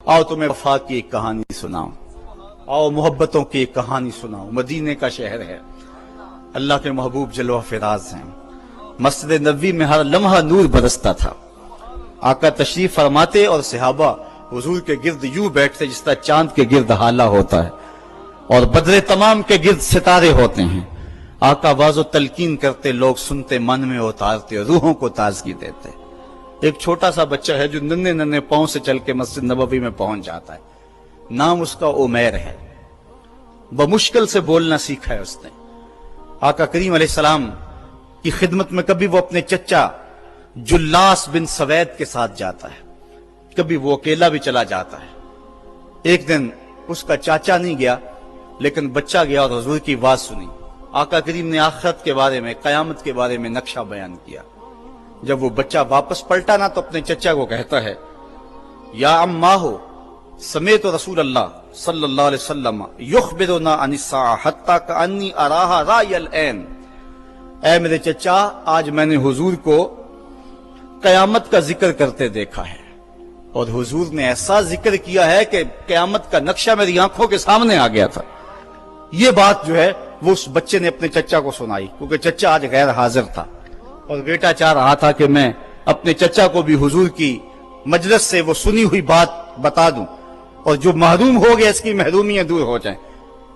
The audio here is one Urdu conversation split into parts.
آؤ تمہیں وفا کی ایک کہانی سناؤں، آؤ محبتوں کی ایک کہانی سناؤں۔ مدینے کا شہر ہے، اللہ کے محبوب جلوہ فراز ہیں۔ مسجد نبوی میں ہر لمحہ نور برستا تھا۔ آقا تشریف فرماتے اور صحابہ حضور کے گرد یوں بیٹھتے جس طرح چاند کے گرد ہالہ ہوتا ہے اور بدر تمام کے گرد ستارے ہوتے ہیں۔ آقا واز و تلقین کرتے، لوگ سنتے، من میں اتارتے، روحوں کو تازگی دیتے۔ ایک چھوٹا سا بچہ ہے جو ننھے ننھے پاؤں سے چل کے مسجد نبوی میں پہنچ جاتا ہے۔ نام اس کا عمیر ہے۔ بمشکل سے بولنا سیکھا ہے اس نے۔ آقا کریم علیہ السلام کی خدمت میں کبھی وہ اپنے چچا جلاس بن سوید کے ساتھ جاتا ہے، کبھی وہ اکیلا بھی چلا جاتا ہے۔ ایک دن اس کا چاچا نہیں گیا لیکن بچہ گیا اور حضور کی بات سنی۔ آقا کریم نے آخرت کے بارے میں، قیامت کے بارے میں نقشہ بیان کیا۔ جب وہ بچہ واپس پلٹا نا تو اپنے چچا کو کہتا ہے، یا اماہو سمیت رسول اللہ صلی اللہ علیہ وسلم یخبرنا عن الساعہ حتی کانی اراہا رای العین۔ اے میرے چچا، آج میں نے حضور کو قیامت کا ذکر کرتے دیکھا ہے، اور حضور نے ایسا ذکر کیا ہے کہ قیامت کا نقشہ میری آنکھوں کے سامنے آ گیا تھا۔ یہ بات جو ہے وہ اس بچے نے اپنے چچا کو سنائی، کیونکہ چچا آج غیر حاضر تھا اور بیٹا چاہ رہا تھا کہ میں اپنے چچا کو بھی حضور کی مجلس سے وہ سنی ہوئی بات بتا دوں اور جو محروم ہو گیا اس کی محرومیاں دور ہو جائیں۔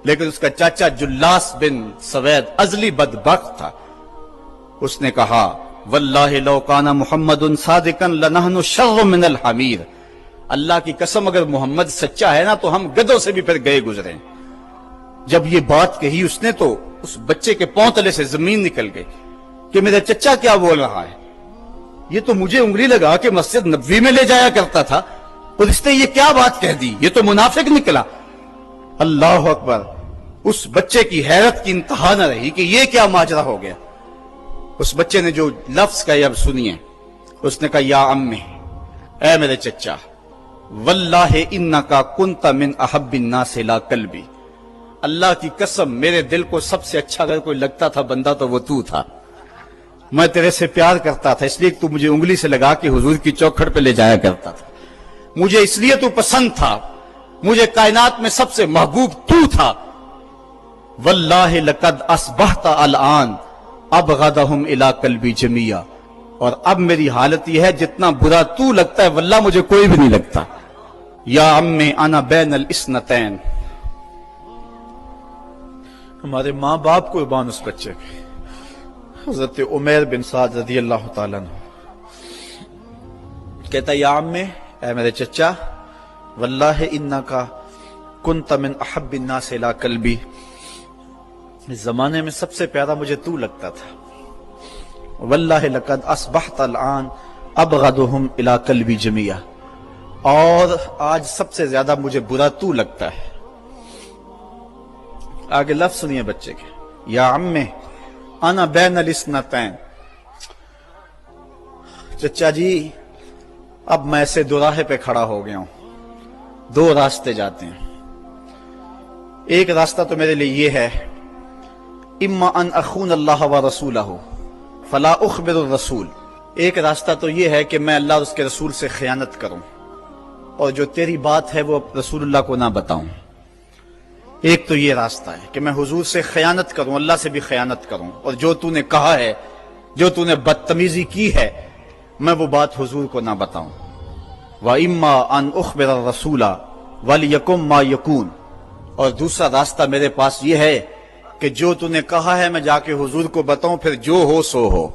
لیکن اس کا چاچا جلاس بن سوید ازلی بدبخت تھا۔ اس نے کہا، واللہ لو کان محمد صادقا لنحن شر من الحمیر۔ اللہ کی قسم اگر محمد سچا ہے نا تو ہم گدھوں سے بھی پھر گئے گزرے۔ جب یہ بات کہی اس نے تو اس بچے کے پاؤں تلے سے زمین نکل گئی کہ میرا چچا کیا بول رہا ہے، یہ تو مجھے انگلی لگا کہ مسجد نبوی میں لے جایا کرتا تھا اور اس نے یہ کیا بات کہہ دی، یہ تو منافق نکلا۔ اللہ اکبر! اس بچے کی حیرت کی انتہا نہ رہی کہ یہ کیا ماجرا ہو گیا۔ اس بچے نے جو لفظ کہا اب سنیے، اس نے کہا، یا امی، اے میرے چچا، واللہ انکا کنت من احب الناس الی قلبی۔ اللہ کی قسم میرے دل کو سب سے اچھا اگر کوئی لگتا تھا بندہ تو وہ تو تھا۔ میں تیرے سے پیار کرتا تھا اس لیے کہ تو مجھے انگلی سے لگا کے حضور کی چوکھٹ پہ لے جایا کرتا تھا۔ مجھے اس لیے تو پسند تھا، مجھے کائنات میں سب سے محبوب تو تھا۔ واللہ لقد اصبحت الان ابغضهم الی قلبی جمیعا۔ اور اب میری حالت یہ ہے جتنا برا تو لگتا ہے واللہ مجھے کوئی بھی نہیں لگتا۔ یا امی انا بین الاثنتین۔ ہمارے ماں باپ کو بان اس بچے کے حضرت عمیر بن سعد رضی اللہ تعالیٰ عنہ کہتا ہے، یا امی، اے میرے چچا، واللہ انکا کنت من احب الناس الی قلبی۔ اس زمانے میں سب سے پیارا مجھے تو لگتا تھا۔ واللہ لقد اصبحت الان ابغضهم الی قلبی جمیعا۔ اور آج سب سے زیادہ مجھے برا تو لگتا ہے۔ آگے لفظ سنیے بچے کے، یا امی انا بین الاثنتین۔ چچا جی، اب میں ایسے دو راہے پہ کھڑا ہو گیا ہوں، دو راستے جاتے ہیں۔ ایک راستہ تو میرے لیے یہ ہے، اما ان اخون اللہ و رسولہ فلا اخبر الرسول۔ ایک راستہ تو یہ ہے کہ میں اللہ اور اس کے رسول سے خیانت کروں اور جو تیری بات ہے وہ رسول اللہ کو نہ بتاؤں۔ ایک تو یہ راستہ ہے کہ میں حضور سے خیانت کروں، اللہ سے بھی خیانت کروں، اور جو تو نے کہا ہے، جو تو نے بدتمیزی کی ہے، میں وہ بات حضور کو نہ بتاؤں۔ وَإِمَّا أَنْ أُخْبِرَ الرَّسُولَ وَلِيَكُنْ مَا يَكُونُ۔ اور دوسرا راستہ میرے پاس یہ ہے کہ جو تو نے کہا ہے میں جا کے حضور کو بتاؤں، پھر جو ہو سو ہو۔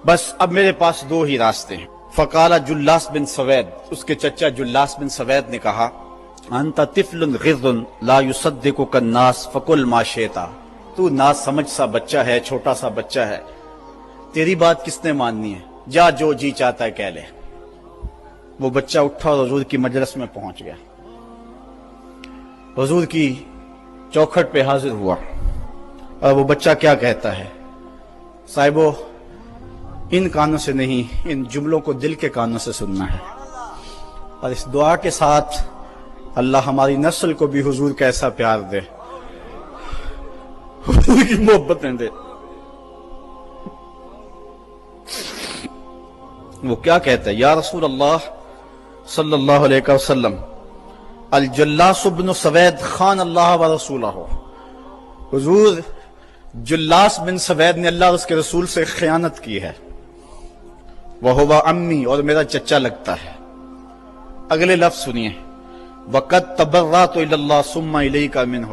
بس اب میرے پاس دو ہی راستے ہیں۔ فقال جلاس بن سوید، اس کے چچا جلاس بن سوید نے کہا، انت طفل غض لا یصدقک الناس فقل ما شئت۔ تو نا سمجھ سا بچہ ہے، چھوٹا سا بچہ ہے، تیری بات کس نے ماننی ہے، جا جو جی چاہتا ہے کہہ لے۔ وہ بچہ اٹھا اور حضور کی مجلس میں پہنچ گیا، حضور کی چوکھٹ پہ حاضر ہوا، اور وہ بچہ کیا کہتا ہے، صاحبو ان کانوں سے نہیں، ان جملوں کو دل کے کانوں سے سننا ہے، اور اس دعا کے ساتھ اللہ ہماری نسل کو بھی حضور کا ایسا پیار دے، حضور کی محبتیں دے۔ وہ کیا کہتا ہے، یا رسول اللہ صلی اللہ علیہ وسلم الجلاس بن سوید خان اللہ و رسولہ، حضور جلاس بن سوید نے اللہ اور اس کے رسول سے خیانت کی ہے، وہو امی، اور میرا چچا لگتا ہے۔ اگلے لفظ سنیے، وقد تبرأت الی اللہ ثم الیک منہ،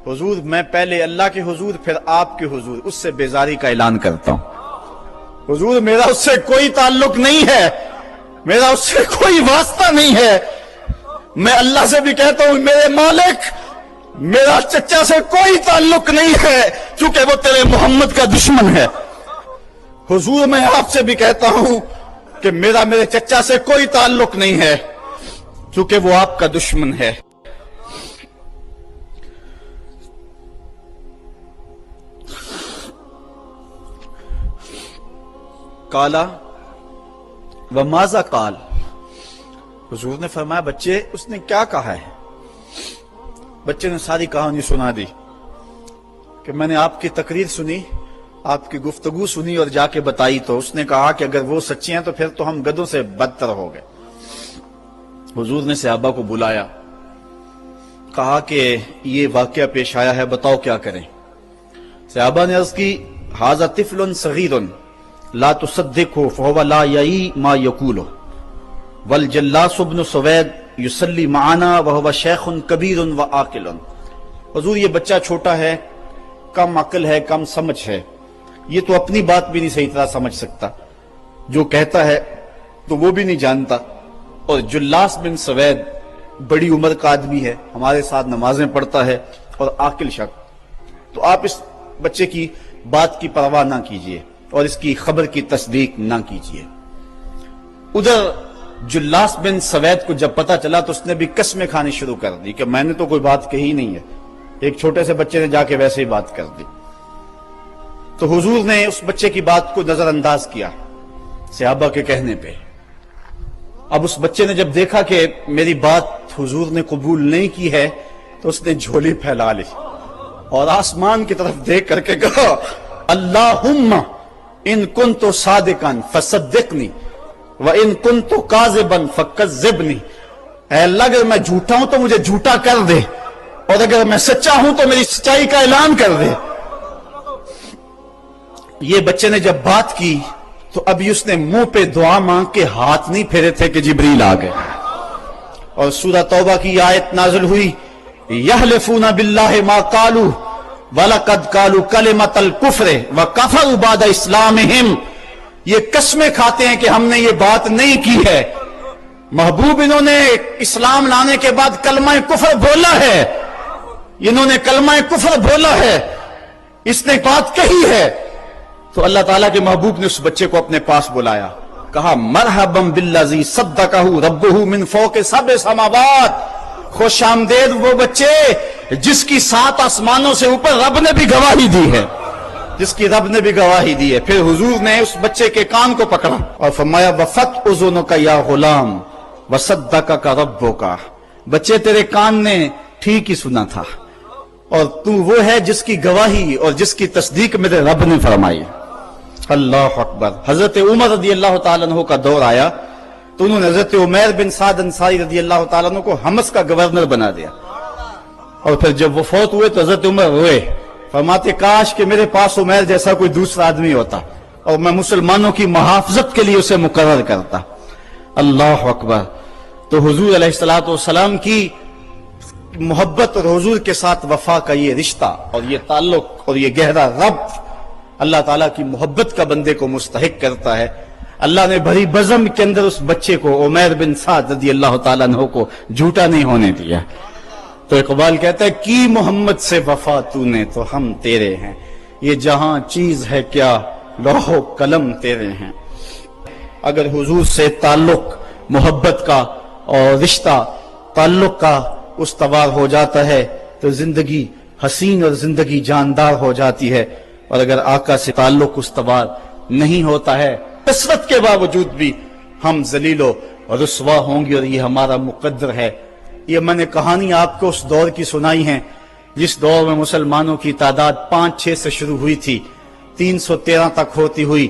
حضور میں پہلے اللہ کے حضور پھر آپ کے حضور اس سے بیزاری کا اعلان کرتا ہوں۔ حضور میرا اس سے کوئی تعلق نہیں ہے، میرا اس سے کوئی واسطہ نہیں ہے، میں اللہ سے بھی کہتا ہوں میرے مالک میرا چچا سے کوئی تعلق نہیں ہے کیونکہ وہ تیرے محمد کا دشمن ہے۔ حضور میں آپ سے بھی کہتا ہوں کہ میرے چچا سے کوئی تعلق نہیں ہے کیونکہ وہ آپ کا دشمن ہے۔ کالا وماذا قال، حضور نے فرمایا بچے اس نے کیا کہا ہے؟ بچے نے ساری کہانی سنا دی کہ میں نے آپ کی تقریر سنی، آپ کی گفتگو سنی اور جا کے بتائی، تو اس نے کہا کہ اگر وہ سچے ہیں تو پھر تو ہم گدھوں سے بدتر ہو گئے۔ حضور نے صحابہ کو بلایا، کہا کہ یہ واقعہ پیش آیا ہے، بتاؤ کیا کریں؟ صحابہ نے عرض کی ھذا طفل صغیر لا تصدقه فهو لا یعی ما یقول والجلاس بن سوید یصلی معنا وهو شیخ کبیر وعاقل، حضور یہ بچہ چھوٹا ہے، کم عقل ہے، کم سمجھ ہے، یہ تو اپنی بات بھی نہیں صحیح طرح سمجھ سکتا، جو کہتا ہے تو وہ بھی نہیں جانتا، اور جلاس بن سوید بڑی عمر کا آدمی ہے، ہمارے ساتھ نمازیں پڑھتا ہے اور عاقل شخص، تو آپ اس بچے کی بات کی پرواہ نہ کیجیے اور اس کی خبر کی تصدیق نہ کیجیے۔ ادھر جلاس بن سوید کو جب پتا چلا تو اس نے بھی قسمیں کھانی شروع کر دی کہ میں نے تو کوئی بات کہی نہیں ہے، ایک چھوٹے سے بچے نے جا کے ویسے ہی بات کر دی۔ تو حضور نے اس بچے کی بات کو نظر انداز کیا صحابہ کے کہنے پہ۔ اب اس بچے نے جب دیکھا کہ میری بات حضور نے قبول نہیں کی ہے تو اس نے جھولی پھیلا لی اور آسمان کی طرف دیکھ کر کے کہا اللہم ان کنت صادقا فصدقنی وان کنت کاذبا فکذبنی، اے اللہ اگر میں جھوٹا ہوں تو مجھے جھوٹا کر دے، اور اگر میں سچا ہوں تو میری سچائی کا اعلان کر دے۔ یہ بچے نے جب بات کی تو ابھی اس نے منہ پہ دعا مانگ کے ہاتھ نہیں پھیرے تھے کہ جبریل آ گئے، اور سورہ توبہ کی آیت نازل ہوئی یحلفون باللہ ما قالوا وَلَقَدْ قَالُوا كَلِمَةَ الْكُفْرِ وَكَفَرُوا بَعْدَ إِسْلَامِهِمْ، یہ قسمیں کھاتے ہیں کہ ہم نے یہ بات نہیں کی ہے، محبوب انہوں نے اسلام لانے کے بعد کلمہ کفر بولا ہے، انہوں نے کلمہ کفر بولا ہے، اس نے بات کہی ہے۔ تو اللہ تعالیٰ کے محبوب نے اس بچے کو اپنے پاس بلایا، کہا مرحبا بالذی صدقہ ربہ من فوق سبع سماوات، خوش آمدید وہ بچے جس کی 7 آسمانوں سے اوپر رب نے بھی گواہی دی ہے، جس کی رب نے بھی گواہی دی ہے۔ پھر حضور نے اس بچے کے کان کو پکڑا اور فرمایا وفت اذنک یا غلام وصدقک ربک، بچے تیرے کان نے ٹھیک ہی سنا تھا اور تو وہ ہے جس کی گواہی اور جس کی تصدیق میرے رب نے فرمائی۔ اللہ اکبر۔ حضرت عمر رضی اللہ تعالیٰ عنہ کا دور آیا تو انہوں نے حضرت عمیر بن سعد انصاری رضی اللہ تعالیٰ عنہ کو حمص کا گورنر بنا دیا، اور پھر جب وہ فوت ہوئے تو حضرت عمر روئے، فرماتے کاش کہ میرے پاس عمیر جیسا کوئی دوسرا آدمی ہوتا اور میں مسلمانوں کی محافظت کے لیے اسے مقرر کرتا۔ اللہ اکبر۔ تو حضور علیہ الصلوۃ والسلام کی محبت اور حضور کے ساتھ وفا کا یہ رشتہ اور یہ تعلق اور یہ گہرا ربط اللہ تعالیٰ کی محبت کا بندے کو مستحق کرتا ہے۔ اللہ نے بھری بزم کے اندر اس بچے کو عمیر بن سعد رضی اللہ تعالیٰ عنہ کو جھوٹا نہیں ہونے دیا۔ تو اقبال کہتا ہے کی محمد سے وفا تو نے تو ہم تیرے ہیں، یہ جہاں چیز ہے کیا لوح و قلم تیرے ہیں۔ اگر حضور سے تعلق محبت کا اور رشتہ تعلق کا استوار ہو جاتا ہے تو زندگی حسین اور زندگی جاندار ہو جاتی ہے، اور اگر آقا سے تعلق استوار نہیں ہوتا ہے کثرت کے باوجود بھی ہم ذلیل و رسوا ہوں گے، اور یہ ہمارا مقدر ہے۔ یہ میں نے کہانی آپ کو اس دور کی سنائی ہے جس دور میں مسلمانوں کی تعداد 5-6 سے شروع ہوئی تھی، 313 تک ہوتی ہوئی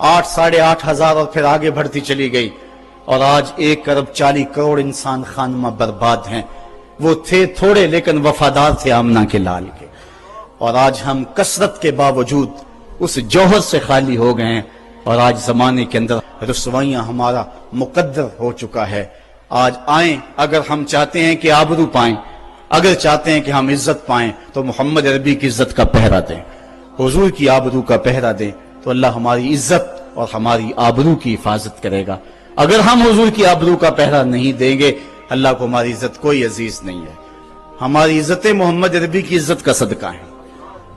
8 ساڑھے 8 ہزار اور پھر آگے بڑھتی چلی گئی۔ اور آج 1.40 ارب انسان خانمہ برباد ہیں. وہ تھے تھوڑے لیکن وفادار تھے آمنہ کے لال کے. اور آج ہم کثرت کے باوجود اس جوہر سے خالی ہو گئے ہیں، اور آج زمانے کے اندر رسوائیاں ہمارا مقدر ہو چکا ہے. آج آئیں، اگر ہم چاہتے ہیں کہ آبرو پائیں، اگر چاہتے ہیں کہ ہم عزت پائیں تو محمد عربی کی عزت کا پہرا دیں، حضور کی آبرو کا پہرا دیں، تو اللہ ہماری عزت اور ہماری آبرو کی حفاظت کرے گا. اگر ہم حضور کی آبرو کا پہرا نہیں دیں گے، اللہ کو ہماری عزت کوئی عزیز نہیں ہے. ہماری عزتیں محمد عربی کی عزت کا صدقہ ہیں،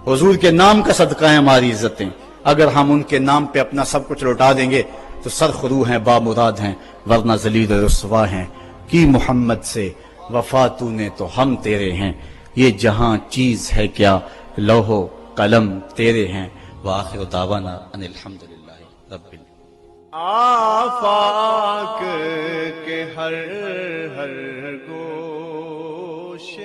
حضور کے نام کا صدقہ ہے ہماری عزتیں. اگر ہم ان کے نام پہ اپنا سب کچھ لوٹا دیں گے تو سرخرو ہیں، بامراد ہیں، ورنہ ذلیل رسوا ہیں. کی محمد سے وفا تو نے تو ہم تیرے ہیں، یہ جہاں چیز ہے کیا لوح و قلم تیرے ہیں. وآخر دعوانا ان الحمدللہ رب العالمین. آفاق کے ہر گوشے